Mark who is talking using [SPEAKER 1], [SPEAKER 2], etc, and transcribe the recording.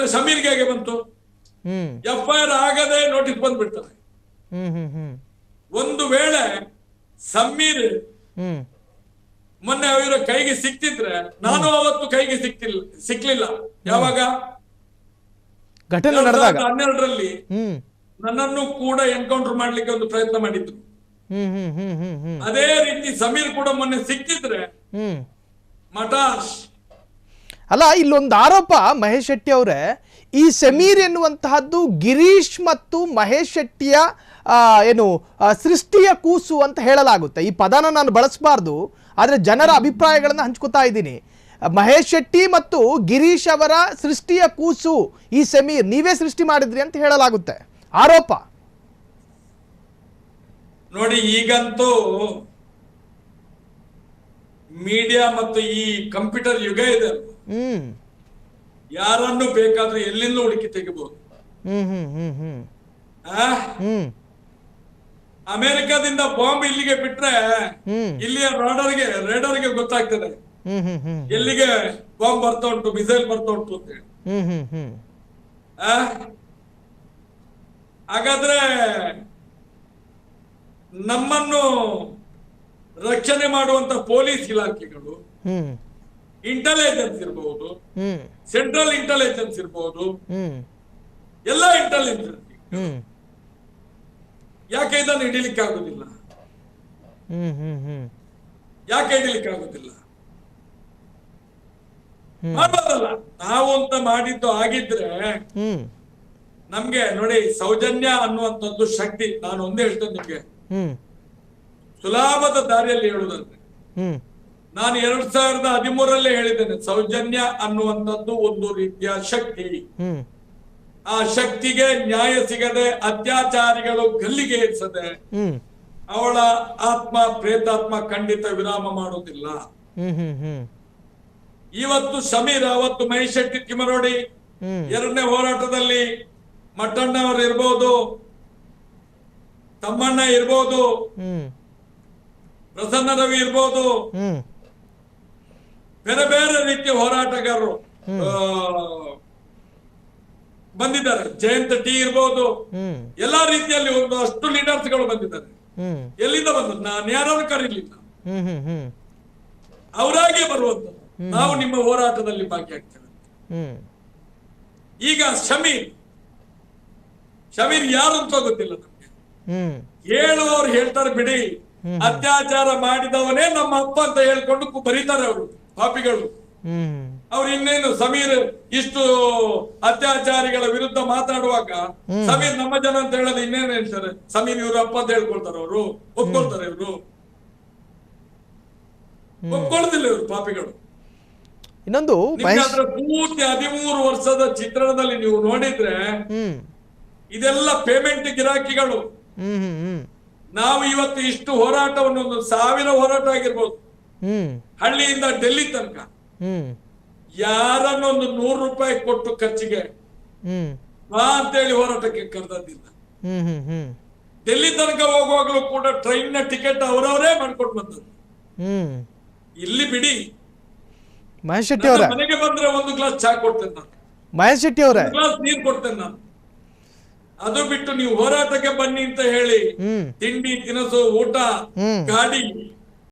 [SPEAKER 1] ಅಂದ್ರೆ ಸಮೀರ್ಗೆ ಹೇಗೆ ಬಂತು? FIR ಆಗದೆ ನೋಟಿಸ್ ಬಂದ್ಬಿಡ್ತಾರೆ. ಒಂದು ವೇಳೆ ಸಮೀರ್ ಮೊನ್ನೆ ಅವರ ಕೈಗೆ ಸಿಕ್ತಿದ್ರೆ, ನಾನು ಅವತ್ತು ಕೈಗೆ ಸಿಕ್ಲಿಲ್ಲ. ಯಾವಾಗ?
[SPEAKER 2] ಘಟನೆ ನಡೆದಾಗ
[SPEAKER 1] 2012ರಲ್ಲಿ ನನ್ನನ್ನು ಕೂಡ ಎನ್ಕೌಂಟರ್ ಮಾಡ್ಲಿಕ್ಕೆ ಒಂದು ಪ್ರಯತ್ನ ಮಾಡಿದ್ರು. ಅದೇ ರೀತಿ ಸಮೀರ್ ಕೂಡ ಮೊನ್ನೆ ಸಿಕ್ಕಿದ್ರೆ ಮಟಾಶ್.
[SPEAKER 2] ಅಲ್ಲ, ಇಲ್ಲೊಂದು ಆರೋಪ ಮಹೇಶ್ ಶೆಟ್ಟಿ ಅವರೇ, ಈ ಸಮೀರ್ ಎನ್ನುವಂತಹದ್ದು ಗಿರೀಶ್ ಮತ್ತು ಮಹೇಶ್ ಶೆಟ್ಟಿಯ ಏನು ಸೃಷ್ಟಿಯ ಕೂಸು ಅಂತ ಹೇಳಲಾಗುತ್ತೆ. ಈ ಪದನ ನಾನು ಬಳಸಬಾರ್ದು, ಆದರೆ ಜನರ ಅಭಿಪ್ರಾಯಗಳನ್ನು ಹಂಚ್ಕೋತಾ ಇದ್ದೀನಿ. ಮಹೇಶ್ ಶೆಟ್ಟಿ ಮತ್ತು ಗಿರೀಶ್ ಅವರ ಸೃಷ್ಟಿಯ ಕೂಸು ಈ ಸಮೀರ್, ನೀವೇ ಸೃಷ್ಟಿ ಮಾಡಿದ್ರಿ ಅಂತ ಹೇಳಲಾಗುತ್ತೆ, ಆರೋಪ.
[SPEAKER 1] ನೋಡಿ, ಈಗಂತೂ ಮೀಡಿಯಾ ಮತ್ತು ಈ ಕಂಪ್ಯೂಟರ್ ಯುಗ ಇದೆ. ಯಾರನ್ನು ಬೇಕಾದ್ರೂ ಎಲ್ಲಿಂದ ಹುಡುಕಿ ತೆಗಿಬಹುದು. ಅಮೆರಿಕದಿಂದ ಬಾಂಬ್ ಇಲ್ಲಿಗೆ ಬಿಟ್ರೆ ಇಲ್ಲಿಯ ರೇಡರ್ಗೆ ಗೊತ್ತಾಗ್ತದೆ ಎಲ್ಲಿಗೆ ಬಾಂಬ್ ಬರ್ತಾ ಉಂಟು, ಮಿಸೈಲ್ ಬರ್ತಾ ಉಂಟು ಅಂತ ಹೇಳಿ. ಹಾಗಾದ್ರೆ ನಮ್ಮನ್ನು ರಕ್ಷಣೆ ಮಾಡುವಂತ ಪೊಲೀಸ್ ಇಲಾಖೆಗಳು, ಇಂಟೆಲಿಜೆನ್ಸ್ ಇರಬಹುದು, ಸೆಂಟ್ರಲ್ ಇಂಟೆಲಿಜೆನ್ಸ್ ಇರಬಹುದು, ಎಲ್ಲ ಇಂಟೆಲಿಜೆನ್ಸ್ ಯಾಕೆ ಇದನ್ನು ಹಿಡಿಲಿಕ್ಕೆ ಆಗುದಿಲ್ಲ? ಯಾಕೆ ಹಿಡಿಲಿಕ್ಕೆ ಆಗುದಿಲ್ಲ? ಮಾಡ್ಬೋದಲ್ಲ. ನಾವು ಅಂತ ಮಾಡಿದ್ದು ಆಗಿದ್ರೆ ನಮ್ಗೆ ನೋಡಿ, ಸೌಜನ್ಯ ಅನ್ನುವಂಥದ್ದು ಶಕ್ತಿ. ನಾನು ಒಂದೇ ಹೇಳ್ತೇನೆ ನಿಮ್ಗೆ, ಸುಲಭದ ದಾರಿಯಲ್ಲಿ ಹೇಳುದಂದ್ರೆ, ನಾನು 2013ರಲ್ಲೇ ಹೇಳಿದ್ದೇನೆ, ಸೌಜನ್ಯ ಅನ್ನುವಂಥದ್ದು ಒಂದು ರೀತಿಯ ಶಕ್ತಿ. ಆ ಶಕ್ತಿಗೆ ನ್ಯಾಯ ಸಿಗದೆ ಅತ್ಯಾಚಾರಿಗಳು ಗಲ್ಲಿಗೆ ಏರಿಸದೆ ಅವಳ ಆತ್ಮ ಪ್ರೇತಾತ್ಮ ಖಂಡಿತ ವಿರಾಮ ಮಾಡುವುದಿಲ್ಲ. ಇವತ್ತು ಸಮೀರ್, ಅವತ್ತು ಮಹೇಶ್ ಶೆಟ್ಟಿ ಕಿಮರೋಡಿ, ಎರಡನೇ ಹೋರಾಟದಲ್ಲಿ ಮಟ್ಟಣ್ಣವರು ಇರ್ಬೋದು, ತಮ್ಮಣ್ಣ ಇರ್ಬೋದು, ಪ್ರಸನ್ನ ರವಿ ಇರ್ಬೋದು, ಬೇರೆ ಬೇರೆ ರೀತಿಯ ಹೋರಾಟಗಾರರು ಬಂದಿದ್ದಾರೆ. ಜಯಂತ್ ಟಿ ಇರ್ಬೋದು, ಎಲ್ಲಾ ರೀತಿಯಲ್ಲಿ ಒಂದಷ್ಟು ಲೀಡರ್ಸ್ ಗಳು ಬಂದಿದ್ದಾರೆ. ಎಲ್ಲಿಂದ ಬಂದ? ನಾನು ಯಾರನ್ನು ಕರೀಲಿಲ್ಲ, ಅವರಾಗೆ ಬರುವಂತ. ನಾವು ನಿಮ್ಮ ಹೋರಾಟದಲ್ಲಿ ಭಾಗಿಯಾಗ್ತೇವೆ. ಈಗ ಸಮೀರ್ ಯಾರು ಅಂತ ಗೊತ್ತಿಲ್ಲ ನಮ್ಗೆ. ಹೇಳುವವರು ಹೇಳ್ತಾರೆ ಬಿಡಿ, ಅತ್ಯಾಚಾರ ಮಾಡಿದವನೇ ನಮ್ಮ ಅಪ್ಪ ಅಂತ ಹೇಳ್ಕೊಂಡು ಬರೀತಾರೆ ಅವರು, ಪಾಪಿಗಳು. ಅವ್ರು ಇನ್ನೇನು ಸಮೀರ್ ಇಷ್ಟು ಅತ್ಯಾಚಾರಿಗಳ ವಿರುದ್ಧ ಮಾತಾಡುವಾಗ ಸಮೀರ್ ನಮ್ಮ ಜನ ಅಂತ ಹೇಳೋದು ಇನ್ನೇನು ಹೇಳ್ತಾರೆ? ಸಮೀರ್ ಇವ್ರ ಅಪ್ಪ ಅಂತ ಹೇಳ್ಕೊಳ್ತಾರೆ ಅವರು, ಒಪ್ಕೊಳ್ತಾರೆ ಇವರು? ಒಪ್ಕೊಳ್ತಿಲ್ಲ ಇವರು, ಪಾಪಿಗಳು.
[SPEAKER 2] ಇನ್ನೊಂದು
[SPEAKER 1] ಪೂರ್ತಿ 13 ವರ್ಷದ ಚಿತ್ರಣದಲ್ಲಿ ನೀವು ನೋಡಿದ್ರೆ ಇದೆಲ್ಲ ಪೇಮೆಂಟ್ ಗಿರಾಕಿಗಳು. ನಾವು ಇವತ್ತು ಇಷ್ಟು ಹೋರಾಟವನ್ನು, 1000 ಹೋರಾಟ ಆಗಿರ್ಬೋದು, ಹಳ್ಳಿಯಿಂದ ಡೆಲ್ಲಿ ತನಕ, ಯಾರನ್ನೊಂದು 100 ರೂಪಾಯಿ ಕೊಟ್ಟು ಖರ್ಚಿಗೆ ಬಾ ಅಂತೇಳಿ ಹೋರಾಟಕ್ಕೆ ಕರೆದಿಲ್ಲ. ಡೆಲ್ಲಿ ತನಕ ಹೋಗುವಾಗಲೂ ಕೂಡ ಟ್ರೈನ್ ನ ಟಿಕೆಟ್ ಅವರವರೇ ಮಾಡ್ಕೊಂಡು ಬಂದದ್ದು. ಇಲ್ಲಿ ಬಿಡಿ,
[SPEAKER 2] ಮಹೇಶ್ ಶೆಟ್ಟಿ ಅವರೇ,
[SPEAKER 1] ಮನೆಗೆ ಬಂದ್ರೆ 1 ಗ್ಲಾಸ್ ಚಾ ಕೊಡ್ತೇನೆ ನಾನು,
[SPEAKER 2] ಮಹೇಶ್ ಶೆಟ್ಟಿ ಅವರೇ,
[SPEAKER 1] 1 ಗ್ಲಾಸ್ ನೀರು ಕೊಡ್ತೇನೆ ನಾನು. ಅದು ಬಿಟ್ಟು ನೀವು ಹೋರಾಟಕ್ಕೆ ಬನ್ನಿ ಅಂತ ಹೇಳಿ ತಿಂಡಿ ತಿನಸು ಊಟ ಗಾಡಿ